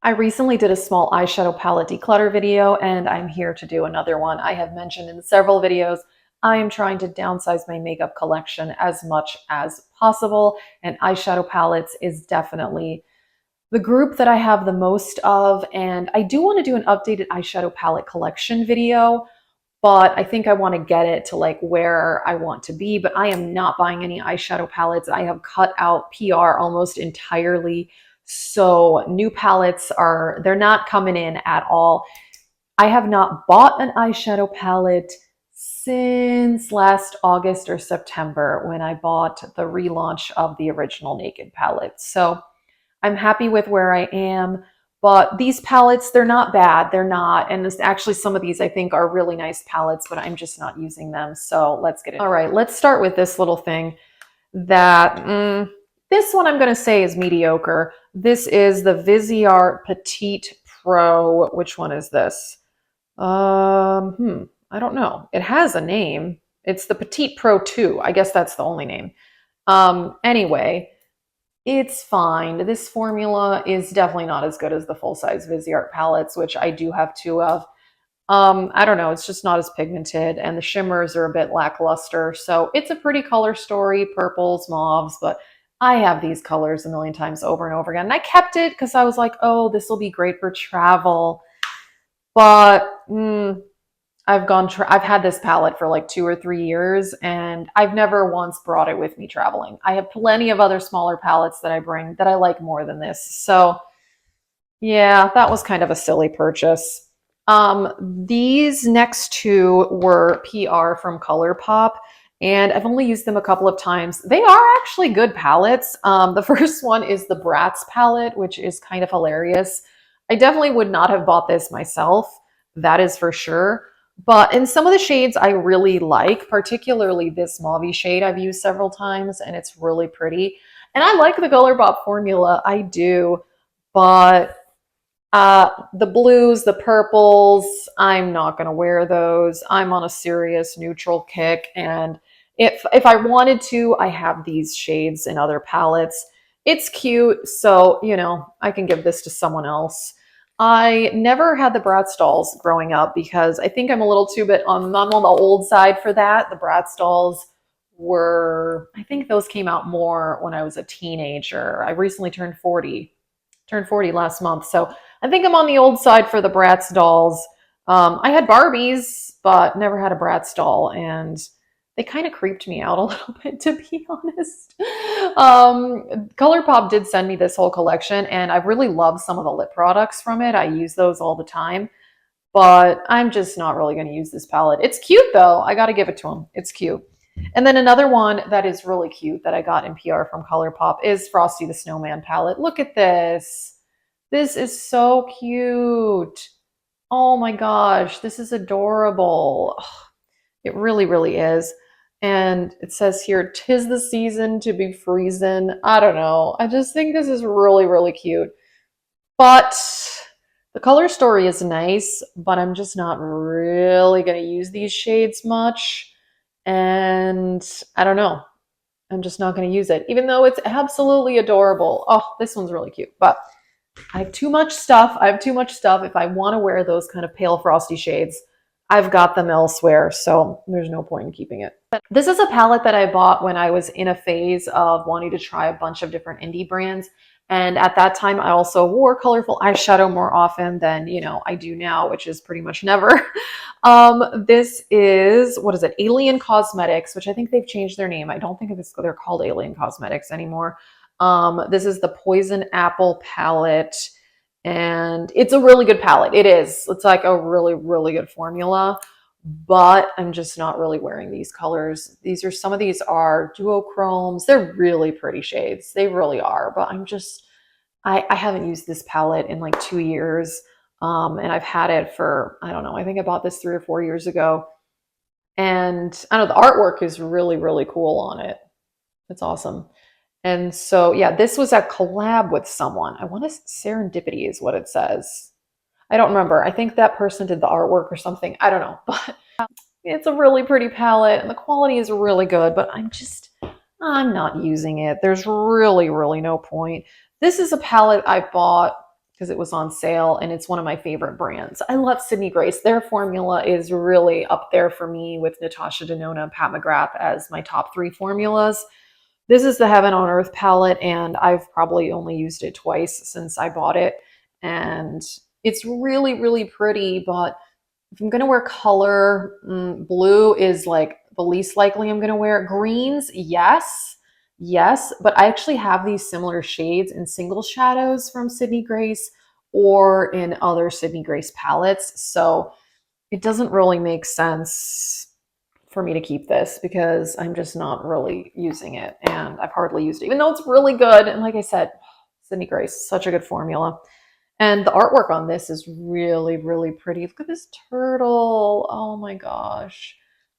I recently did a small eyeshadow palette declutter video, and I'm here to do another one. I have mentioned in several videos, I am trying to downsize my makeup collection as much as possible, and eyeshadow palettes is definitely the group that I have the most of. And I do want to do an updated eyeshadow palette collection video, but I think I want to get it to like where I want to be. But I am not buying any eyeshadow palettes. I have cut out PR almost entirely. So new palettes they're not coming in at all. I have not bought an eyeshadow palette since last August or September when I bought the relaunch of the original Naked palette. So I'm happy with where I am. But these palettes, they're not bad. They're not. And actually some of these I think are really nice palettes, but I'm just not using them. So let's get it. All right, let's start with this little thing that, this one I'm going to say is mediocre. This is the Viseart Petite Pro. Which one is this? I don't know. It has a name. It's the Petite Pro 2. I guess that's the only name. Anyway, it's fine. This formula is definitely not as good as the full-size Viseart palettes, which I do have two of. I don't know. It's just not as pigmented, and the shimmers are a bit lackluster. So it's a pretty color story, purples, mauves, but I have these colors a million times over and over again. And I kept it because I was like, oh, this will be great for travel. But I've had this palette for like 2 or 3 years, and I've never once brought it with me traveling. I have plenty of other smaller palettes that I bring that I like more than this. So yeah, that was kind of a silly purchase. These next two were PR from Colourpop, and I've only used them a couple of times. They are actually good palettes. The first one is the Bratz palette, which is kind of hilarious. I definitely would not have bought this myself. That is for sure. But in some of the shades I really like, particularly this mauve shade I've used several times, and it's really pretty. And I like the Colourpop formula, I do. But the blues, the purples, I'm not going to wear those. I'm on a serious neutral kick. And if I wanted to, I have these shades in other palettes. It's cute, so, you know, I can give this to someone else. I never had the Bratz dolls growing up because I think I'm a little too bit I'm on the old side for that. The Bratz dolls I think those came out more when I was a teenager. I recently turned 40 last month. So I think I'm on the old side for the Bratz dolls. I had Barbies, but never had a Bratz doll, and they kind of creeped me out a little bit, to be honest. Colourpop did send me this whole collection, and I really love some of the lip products from it. I use those all the time, but I'm just not really going to use this palette. It's cute, though. I got to give it to them. It's cute. And then another one that is really cute that I got in PR from Colourpop is Frosty the Snowman palette. Look at this. This is so cute. Oh my gosh, this is adorable. Oh, it really, really is. And it says here, "'Tis the season to be freezin'." I don't know. I just think this is really, really cute. But the color story is nice, but I'm just not really going to use these shades much. And I don't know. I'm just not going to use it, even though it's absolutely adorable. Oh, this one's really cute. But I have too much stuff. I have too much stuff. If I want to wear those kind of pale frosty shades, I've got them elsewhere, so there's no point in keeping it. This is a palette that I bought when I was in a phase of wanting to try a bunch of different indie brands. And at that time, I also wore colorful eyeshadow more often than, you know, I do now, which is pretty much never. This is, what is it? Alien Cosmetics, which I think they've changed their name. I don't think they're called Alien Cosmetics anymore. This is the Poison Apple palette. And it's a really good palette. It is. It's like a really, really good formula. But I'm just not really wearing these colors. Some of these are duochromes. They're really pretty shades. They really are. But I haven't used this palette in like 2 years. And I've had it for, I don't know, I think I bought this 3 or 4 years ago. And I don't know, the artwork is really, really cool on it. It's awesome. And so, yeah, this was a collab with someone. I want to Serendipity is what it says. I don't remember. I think that person did the artwork or something. I don't know. But it's a really pretty palette, and the quality is really good. But I'm not using it. There's really, really no point. This is a palette I bought because it was on sale and it's one of my favorite brands. I love Sydney Grace. Their formula is really up there for me with Natasha Denona and Pat McGrath as my top 3 formulas. This is the Heaven on Earth palette, and I've probably only used it twice since I bought it. And it's really, really pretty, but if I'm going to wear color, blue is like the least likely I'm going to wear. Greens, yes, yes, but I actually have these similar shades in single shadows from Sydney Grace or in other Sydney Grace palettes. So it doesn't really make sense for me to keep this because I'm just not really using it, and I've hardly used it, even though it's really good. And like I said, Sydney Grace, such a good formula. And the artwork on this is really, really pretty. Look at this turtle. Oh my gosh.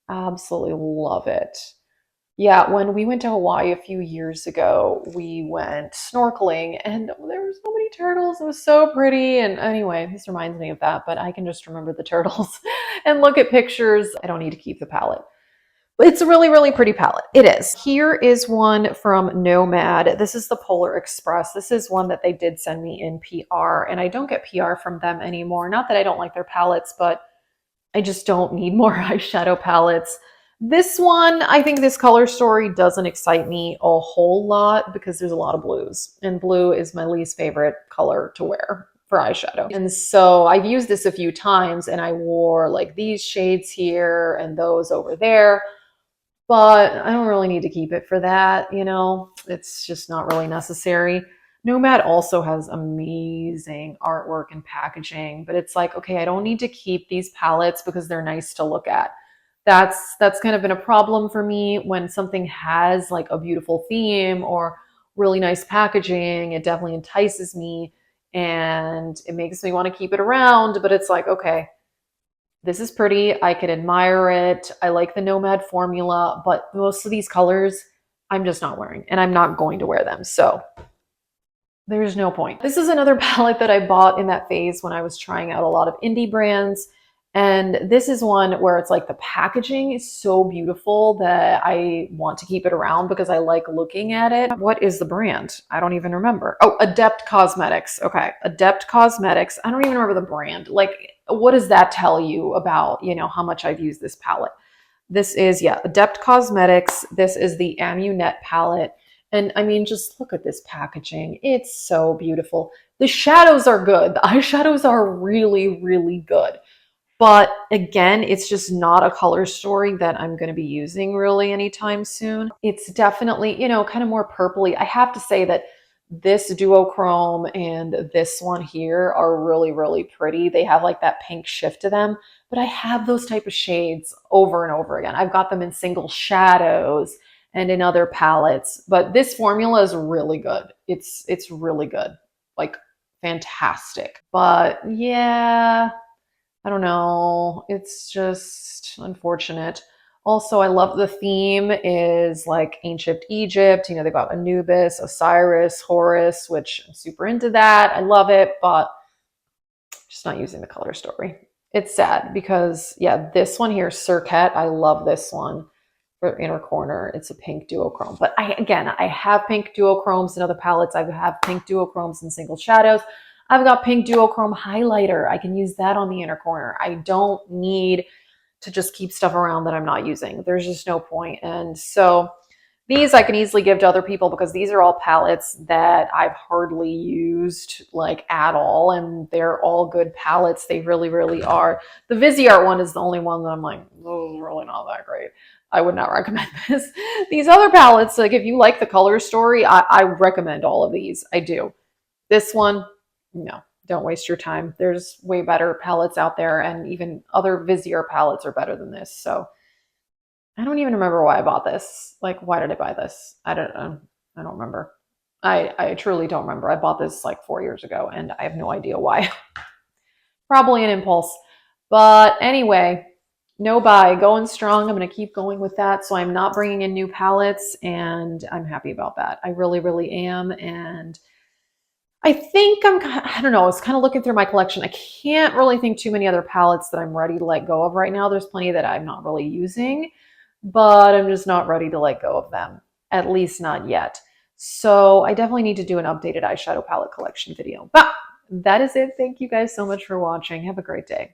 Absolutely love it. Yeah, when we went to Hawaii a few years ago, we went snorkeling and there were so many turtles. It was so pretty. And anyway, this reminds me of that, but I can just remember the turtles and look at pictures. I don't need to keep the palette. It's a really, really pretty palette. It is. Here is one from Nomad. This is the Polar Express. This is one that they did send me in PR, and I don't get PR from them anymore. Not that I don't like their palettes, but I just don't need more eyeshadow palettes. This one, I think this color story doesn't excite me a whole lot because there's a lot of blues, and blue is my least favorite color to wear for eyeshadow. And so I've used this a few times, and I wore like these shades here and those over there. But I don't really need to keep it for that, you know, it's just not really necessary. Nomad also has amazing artwork and packaging, but it's like, okay, I don't need to keep these palettes because they're nice to look at. That's kind of been a problem for me when something has like a beautiful theme or really nice packaging. It definitely entices me and it makes me want to keep it around, but it's like, okay, this is pretty. I can admire it. I like the Nomad formula, but most of these colors I'm just not wearing and I'm not going to wear them. So there's no point. This is another palette that I bought in that phase when I was trying out a lot of indie brands. And this is one where it's like the packaging is so beautiful that I want to keep it around because I like looking at it. What is the brand? I don't even remember. Oh, Adept Cosmetics. Okay, Adept Cosmetics. I don't even remember the brand. Like, what does that tell you about, you know, how much I've used this palette? This is, yeah, Adept Cosmetics. This is the Amunet palette. And I mean, just look at this packaging. It's so beautiful. The shadows are good. The eyeshadows are really, really good. But again, it's just not a color story that I'm going to be using really anytime soon. It's definitely, you know, kind of more purpley. I have to say that this duochrome and this one here are really, really pretty. They have like that pink shift to them, but I have those type of shades over and over again. I've got them in single shadows and in other palettes, but this formula is really good. It's really good, like fantastic. But yeah, I don't know. It's just unfortunate. Also, I love the theme is like ancient Egypt. You know, they've got Anubis, Osiris, Horus, which I'm super into that. I love it, but just not using the color story. It's sad because, yeah, this one here, Cirquet, I love this one for inner corner. It's a pink duochrome. But I have pink duochromes in other palettes. I have pink duochromes in single shadows. I've got pink duochrome highlighter. I can use that on the inner corner. I don't need to just keep stuff around that I'm not using. There's just no point. And so these I can easily give to other people because these are all palettes that I've hardly used like at all. And they're all good palettes. They really, really are. The Viseart one is the only one that I'm like, oh, really not that great. I would not recommend this. These other palettes, like if you like the color story, I recommend all of these. I do. This one, no, don't waste your time. There's way better palettes out there, and even other Viseart palettes are better than this. So I don't even remember why I bought this. Like, why did I buy this? I don't remember. I truly don't remember. I bought this like 4 years ago, and I have no idea why. Probably an impulse. But anyway, no buy, going strong. I'm going to keep going with that. So I'm not bringing in new palettes, and I'm happy about that. I really, really am. And I think I don't know, I was kind of looking through my collection. I can't really think too many other palettes that I'm ready to let go of right now. There's plenty that I'm not really using, but I'm just not ready to let go of them, at least not yet. So I definitely need to do an updated eyeshadow palette collection video. But that is it. Thank you guys so much for watching. Have a great day.